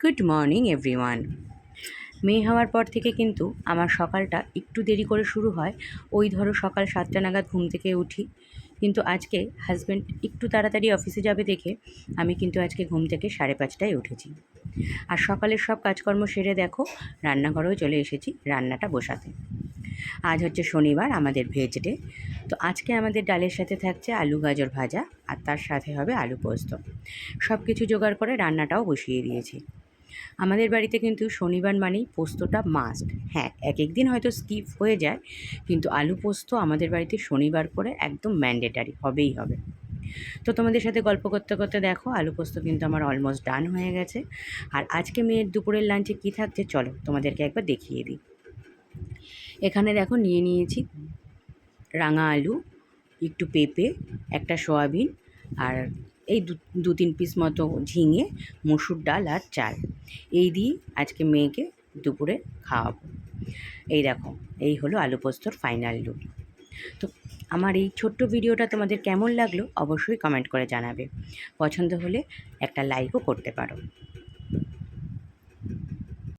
Good morning everyone. মেয়ে হওয়ার পর থেকে কিন্তু আমার সকালটা একটু দেরি করে শুরু হয়। ওই ধরো সকাল 7টা নাগাদ ঘুম থেকে উঠি, কিন্তু আজকে হাজব্যান্ড একটু তাড়াতাড়ি অফিসে যাবে দেখে আমি কিন্তু আজকে ঘুম থেকে 5:30টায় উঠেছি। আর সকালের সব কাজকর্ম সেরে দেখো রান্নাঘরেও চলে এসেছি রান্নাটা বসাতে। আজ হচ্ছে শনিবার, আমাদের ভেজ ডে। তো আজকে আমাদের ডালের সাথে থাকছে আলু গাজর ভাজা, আর তার সাথে হবে আলু পোস্ত। সব কিছু জোগাড় করে রান্নাটাও বসিয়ে দিয়েছি। আমাদের বাড়িতে কিন্তু শনিবার মানেই পোস্তটা মাস্ট। হ্যাঁ, এক এক দিন হয়তো স্কিপ হয়ে যায়, কিন্তু আলু পোস্ত আমাদের বাড়িতে শনিবার করে একদম ম্যান্ডেটারি হবেই হবে। তো তোমাদের সাথে গল্প করতে করতে দেখো আলু পোস্ত কিন্তু আমার অলমোস্ট ডান হয়ে গেছে। আর আজকে মেয়ের দুপুরের লাঞ্চে কী থাকছে চলো তোমাদেরকে একবার দেখিয়ে দিই। এখানে দেখো নিয়ে নিয়েছি রাঙা আলু, একটু পেঁপে, একটা সয়াবিন, আর এই দু তিন পিস মতো ঝিঙে, মসুর ডাল আর চাল। এই দিয়ে আজকে মেয়েকে দুপুরে খাওয়াবো। এই দেখো, এই হলো আলু পোস্তর ফাইনাল লুক। তো আমার এই ছোট্ট ভিডিওটা তোমাদের কেমন লাগলো অবশ্যই কমেন্ট করে জানাবে। পছন্দ হলে একটা লাইকও করতে পারো।